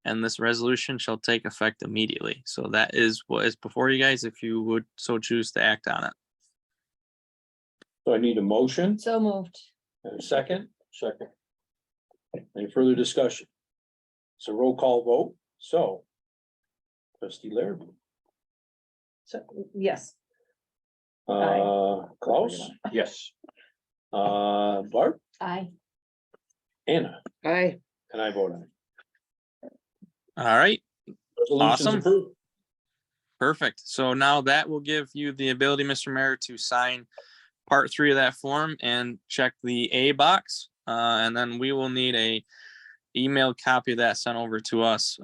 Speaker 6: and this resolution shall take effect immediately. So that is what is before you guys, if you would so choose to act on it.
Speaker 1: so I need a motion
Speaker 5: So moved.
Speaker 1: and a second.
Speaker 8: Second.
Speaker 1: Any further discussion? It's a roll call vote, so. Trustee Laird,
Speaker 2: So, yes.
Speaker 1: Klaus,
Speaker 8: Yes.
Speaker 1: Bart,
Speaker 5: Aye.
Speaker 1: Anna,
Speaker 3: Aye.
Speaker 1: and I vote aye.
Speaker 6: All right,
Speaker 1: Resolution's
Speaker 6: Awesome.
Speaker 1: approved.
Speaker 6: perfect. So now that will give you the ability, Mr. Mayor, to sign part 3 of that form and check the A box. And then we will need a emailed copy of that sent over to us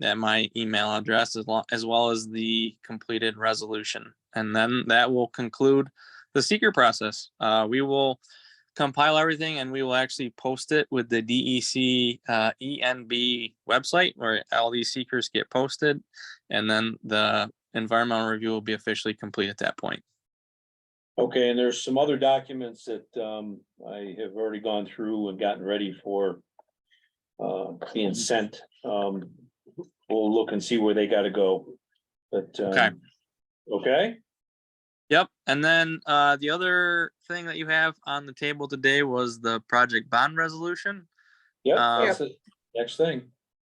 Speaker 6: at my email address, as well as the completed resolution. And then that will conclude the seeker process. We will compile everything and we will actually post it with the DEC ENB website where all these seekers get posted. And then the environmental review will be officially complete at that point.
Speaker 1: Okay, and there's some other documents that I have already gone through and gotten ready for being sent. We'll look and see where they gotta go. But
Speaker 6: Okay.
Speaker 1: Okay,
Speaker 6: Yep. And then the other thing that you have on the table today was the project bond resolution.
Speaker 1: yep,
Speaker 6: Um,
Speaker 1: that's it. Next thing.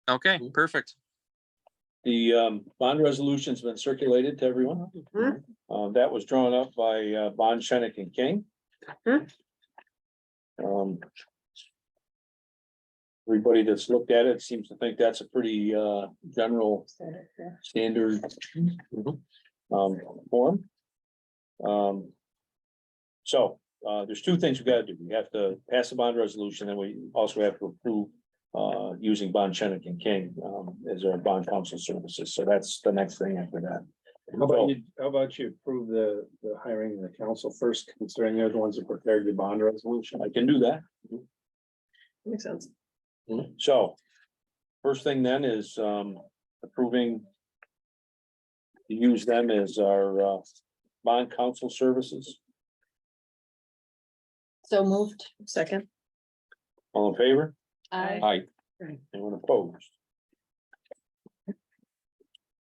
Speaker 6: Okay, perfect.
Speaker 1: The bond resolution's been circulated to everyone. That was drawn up by Bond, Shenik and King. Everybody that's looked at it seems to think that's a pretty general standard form. So there's 2 things we gotta do. We have to pass the bond resolution, and we also have to approve using Bond, Shenik and King as our bond counsel services. So that's the next thing after that.
Speaker 7: How about you approve the hiring of the council first, considering they're the ones that prepared the bond resolution?
Speaker 1: I can do that.
Speaker 2: Makes sense.
Speaker 1: So, first thing then is approving to use them as our bond council services.
Speaker 5: So moved.
Speaker 2: Second.
Speaker 1: All in favor?
Speaker 5: I
Speaker 1: Aye.
Speaker 3: Aye.
Speaker 1: Anyone opposed?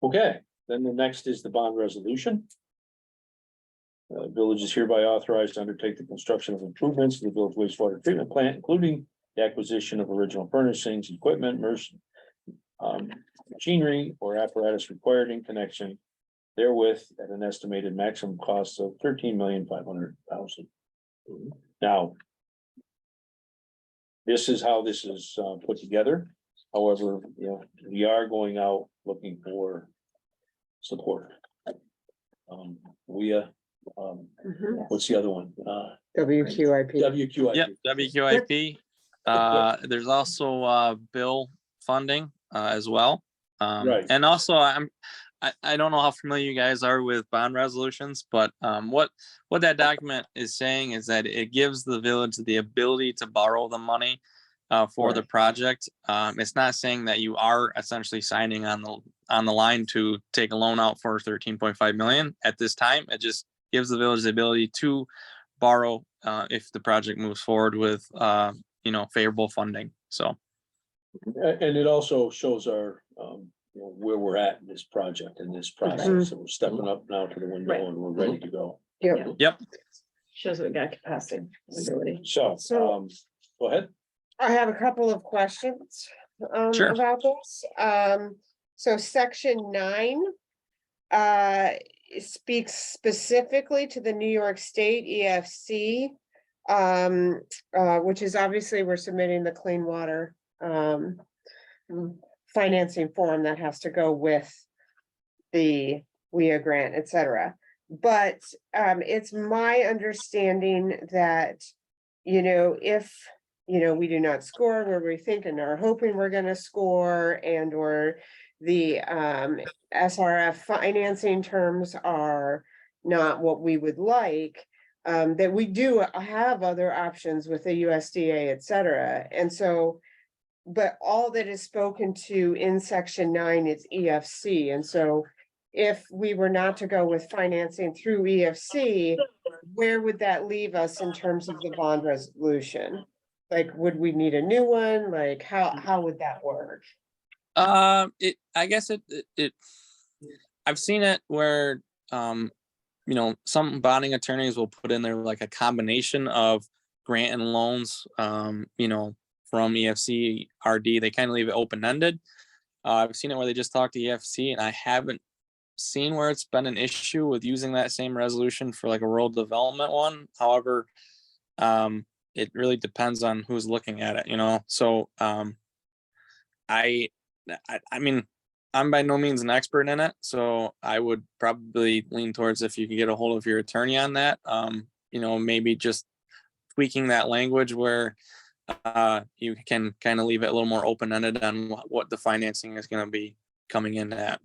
Speaker 1: Okay, then the next is the bond resolution. Village is hereby authorized to undertake the construction of improvements to the village wastewater treatment plant, including the acquisition of original furnishings, equipment, machinery or apparatus required in connection therewith at an estimated maximum cost of $13,500,000. Now, this is how this is put together. However, you know, we are going out looking for support. What's the other one?
Speaker 3: WQIP.
Speaker 1: WQIP.
Speaker 6: Yep, WQIP. There's also bill funding as well.
Speaker 1: Right.
Speaker 6: And also I don't know how familiar you guys are with bond resolutions, but what that document is saying is that it gives the village the ability to borrow the money for the
Speaker 1: Right.
Speaker 6: project. It's not saying that you are essentially signing on the line to take a loan out for 13.5 million at this time. It just gives the village the ability to borrow if the project moves forward with favorable funding. So
Speaker 1: And it also shows our, where we're at in this project, in this process, so we're stepping up now to the window and we're ready to go.
Speaker 3: Yep.
Speaker 2: Shows we got capacity. ability.
Speaker 1: So,
Speaker 3: So-
Speaker 1: go ahead.
Speaker 3: I have a couple of questions
Speaker 6: Sure.
Speaker 3: about this. So section 9 speaks specifically to the New York State EFC, which is obviously we're submitting the clean water financing form that has to go with the WIA grant, et cetera. But it's my understanding that, if we do not score where we think and are hoping we're gonna score, and or the SRF financing terms are not what we would like, that we do have other options with the USDA, et cetera. And so, but all that is spoken to in section 9 is EFC. And so if we were not to go with financing through EFC, where would that leave us in terms of the bond resolution? Like, would we need a new one? Like, how would that work?
Speaker 6: I guess I've seen it where some bonding attorneys will put in there like a combination of grant and loans, from EFC RD. They kind of leave it open-ended. I've seen it where they just talk to EFC, and I haven't seen where it's been an issue with using that same resolution for like a rural development one. However, it really depends on who's looking at it, so I mean, I'm by no means an expert in it, so I would probably lean towards, if you could get a hold of your attorney on that, maybe just tweaking that language where you can kind of leave it a little more open-ended on what the financing is going to be coming in at.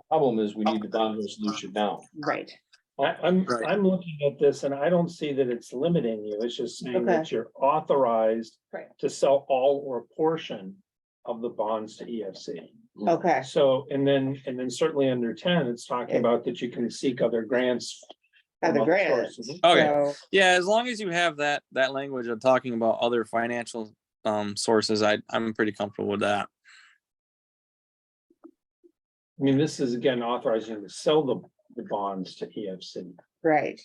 Speaker 1: Problem is, we need the bond resolution now.
Speaker 3: Right.
Speaker 7: I'm
Speaker 6: Right.
Speaker 7: looking at this and I don't see that it's limiting you. It's just saying that
Speaker 3: Okay.
Speaker 7: you're authorized
Speaker 3: Right.
Speaker 7: to sell all or a portion of the bonds to EFC.
Speaker 3: Okay,
Speaker 7: So, and then certainly under 10, it's talking about that you can seek other grants. from
Speaker 3: other grants.
Speaker 7: sources.
Speaker 6: Okay.
Speaker 3: So,
Speaker 6: Yeah, as long as you have that language of talking about other financial sources, I'm pretty comfortable with that.
Speaker 7: I mean, this is again authorizing to sell the bonds to EFC.
Speaker 3: right.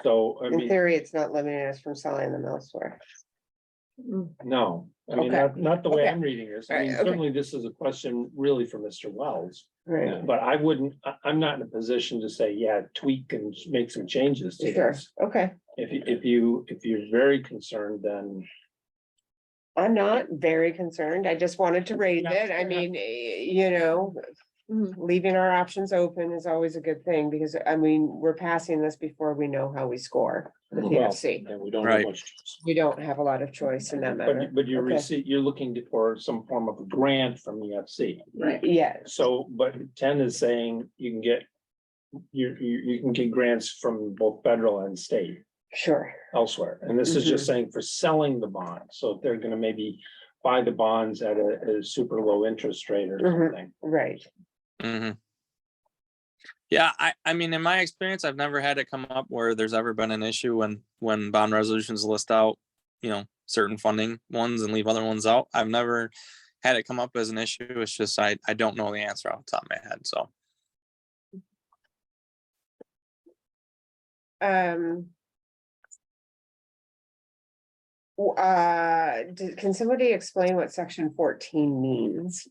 Speaker 7: So, I
Speaker 3: In
Speaker 7: mean,
Speaker 3: theory, it's not limiting us from selling them elsewhere.
Speaker 7: no, I mean,
Speaker 3: Okay.
Speaker 7: not the way
Speaker 3: Okay.
Speaker 7: I'm reading this. I
Speaker 3: Alright,
Speaker 7: mean,
Speaker 3: okay.
Speaker 7: certainly this is a question really for Mr. Wells.
Speaker 3: Right.
Speaker 7: But I'm not in a position to say, yeah, tweak and make some changes to
Speaker 3: Sure,
Speaker 7: this.
Speaker 3: okay.
Speaker 7: If you're very concerned, then
Speaker 3: I'm not very concerned. I just wanted to raise
Speaker 7: Yeah,
Speaker 3: it. I
Speaker 7: fair
Speaker 3: mean, leaving our options open is always a good thing, because I mean, we're passing this before we know how we score the
Speaker 1: Well,
Speaker 3: PFC.
Speaker 1: and we don't have
Speaker 6: Right.
Speaker 1: much. choice.
Speaker 3: We don't have a lot of choice in that matter.
Speaker 7: But you're
Speaker 3: Okay.
Speaker 7: you're looking for some form of a grant from the FC.
Speaker 3: Yes,
Speaker 7: So, but 10 is saying you can get. You can get grants from both federal and state
Speaker 3: sure.
Speaker 7: elsewhere, and this is just saying for selling the bond, so if they're gonna maybe. Buy the bonds at a super low interest rate or
Speaker 3: Mhm.
Speaker 7: something.
Speaker 3: Right.
Speaker 6: Mhm. Yeah, I mean, in my experience, I've never had it come up where there's ever been an issue when bond resolutions list out, certain funding ones and leave other ones out. I've never had it come up as an issue. It's just I don't know the answer off the top of my head. So
Speaker 3: Can somebody explain what section 14 means?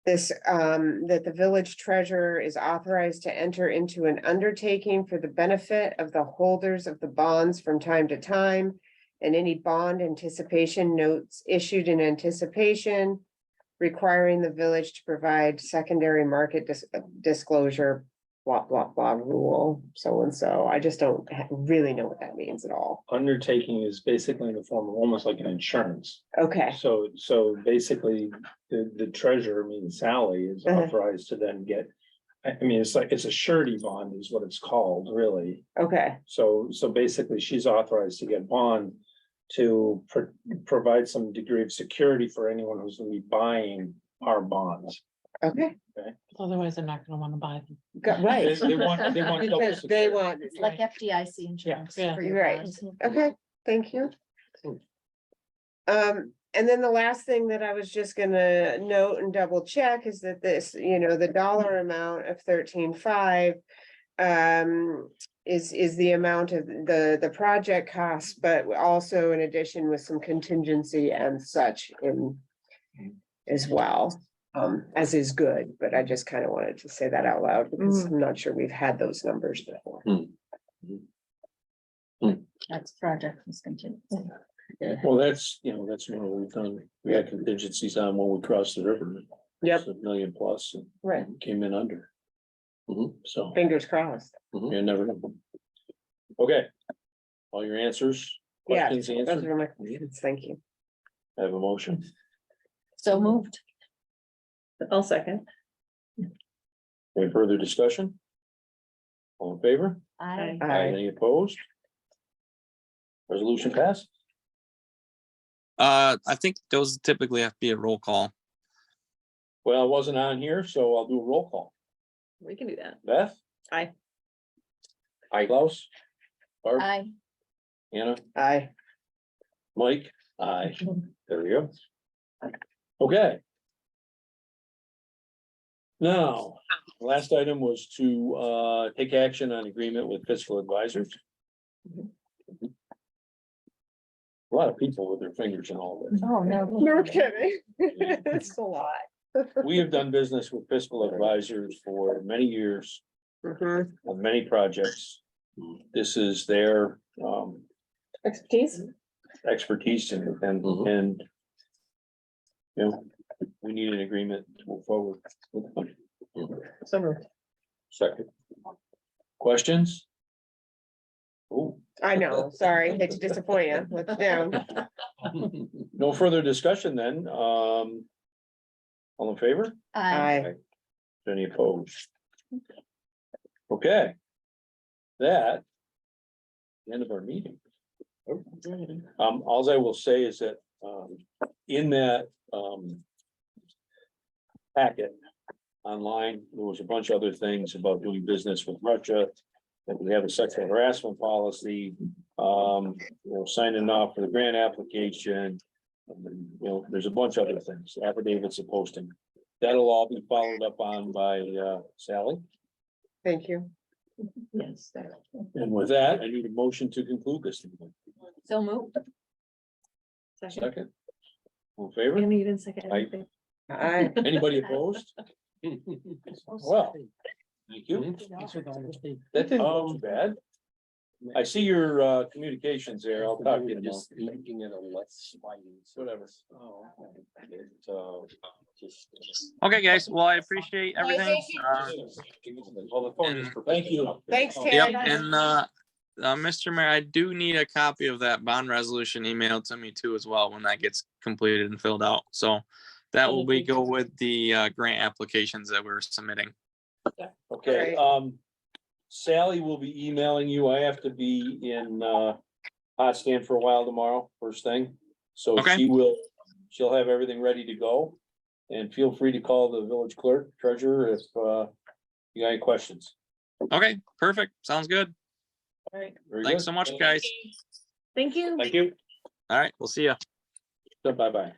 Speaker 3: This, that the village treasurer is authorized to enter into an undertaking for the benefit of the holders of the bonds from time to time. And any bond anticipation notes issued in anticipation, requiring the village to provide secondary market disclosure, blah, blah, blah rule, so and so. I just don't really know what that means at all.
Speaker 7: Undertaking is basically in the form of almost like an insurance.
Speaker 3: Okay,
Speaker 7: So basically, the treasurer, I mean Sally, is
Speaker 3: Uh-huh.
Speaker 7: authorized to then get. I mean, it's a surety bond is what it's called, really.
Speaker 3: okay,
Speaker 7: So basically, she's authorized to get bond to provide some degree of security for anyone who's gonna be buying our bonds.
Speaker 3: okay.
Speaker 2: Otherwise, they're not gonna wanna buy them.
Speaker 3: Right.
Speaker 7: They want double
Speaker 3: Because they
Speaker 7: security.
Speaker 3: want,
Speaker 5: It's like FDIC insurance
Speaker 2: Yeah.
Speaker 5: for your
Speaker 3: Right.
Speaker 5: bonds.
Speaker 3: okay, thank you. And then the last thing that I was just gonna note and double check is that this, the dollar amount of 13.5. Is the amount of the project cost, but also in addition with some contingency and such in. As well, as is good, but I just kind of wanted to say that out loud because I'm not sure we've had those numbers before.
Speaker 5: That's project was continued.
Speaker 1: Well, that's one we've done. We had contingencies on when we crossed the river.
Speaker 3: Yep.
Speaker 1: It's $1 million plus and
Speaker 3: Right,
Speaker 1: came in under. So
Speaker 3: fingers crossed.
Speaker 1: you never know. Okay. All your answers,
Speaker 3: Yeah,
Speaker 1: questions
Speaker 3: those
Speaker 1: answered.
Speaker 3: are my questions. Thank you.
Speaker 1: I have a motion.
Speaker 5: So moved.
Speaker 2: I'll second.
Speaker 1: Any further discussion? All in favor?
Speaker 5: I,
Speaker 3: Aye.
Speaker 1: Any opposed? Resolution passed.
Speaker 6: I think those typically have to be a roll call.
Speaker 1: Well, it wasn't on here, so I'll do a roll call.
Speaker 2: We can do that.
Speaker 1: Beth?
Speaker 2: Aye.
Speaker 1: Aye, Klaus? Barb?
Speaker 5: I,
Speaker 1: Anna?
Speaker 3: Aye.
Speaker 1: Mike? Aye. There we go. Okay. Now, last item was to take action on agreement with fiscal advisors. A lot of people with their fingers in all this.
Speaker 5: oh, no.
Speaker 3: No kidding. It's a lot.
Speaker 1: We have done business with fiscal advisors for many years
Speaker 3: Mhm.
Speaker 1: on many projects. This is their
Speaker 3: Expertise?
Speaker 1: expertise and we need an agreement to move forward with them.
Speaker 3: So moved.
Speaker 1: Second. Questions? Oh,
Speaker 3: I know, sorry, hate to disappoint you. Let's down.
Speaker 1: no further discussion then. All in favor?
Speaker 5: I,
Speaker 3: Aye.
Speaker 1: Any opposed? Okay. That. the End of our meeting. Alls I will say is that, in that, packet online, there was a bunch of other things about doing business with Russia. That we have a sexual harassment policy, signing off for the grant application. There's a bunch of other things, affidavits of posting. That'll all be followed up on by, Sally.
Speaker 3: Thank you.
Speaker 2: Yes.
Speaker 1: And with that, I need a motion to conclude this.
Speaker 5: so moved.
Speaker 1: Second. All in favor?
Speaker 2: And you didn't second
Speaker 1: Aye.
Speaker 2: anything.
Speaker 3: Aye.
Speaker 1: Anybody opposed? Well, thank you. That didn't go too bad. I see your communications there. I'll talk to you tomorrow.
Speaker 8: Just making it a less sliding.
Speaker 1: Whatever.
Speaker 8: Oh, it, just.
Speaker 6: Okay, guys. Well, I appreciate everything.
Speaker 3: thank you.
Speaker 8: Well, the phone is
Speaker 6: and-
Speaker 8: for-
Speaker 1: Thank you.
Speaker 3: Thanks, Ted.
Speaker 6: Yep, and Mr. Mayor, I do need a copy of that bond resolution emailed to me too as well when that gets completed and filled out. So that will be go with the grant applications that we're submitting.
Speaker 1: Okay,
Speaker 3: Alright.
Speaker 1: Sally will be emailing you. I have to be in Potsdam for a while tomorrow, first thing. So
Speaker 6: Okay.
Speaker 1: she'll have everything ready to go. And feel free to call the village clerk treasurer if you got any questions.
Speaker 6: Okay, perfect. Sounds good.
Speaker 2: Alright,
Speaker 1: Very
Speaker 6: Thanks
Speaker 1: good.
Speaker 6: so much, guys.
Speaker 2: thank you.
Speaker 7: Thank you.
Speaker 6: All right, we'll see you.
Speaker 1: Bye-bye.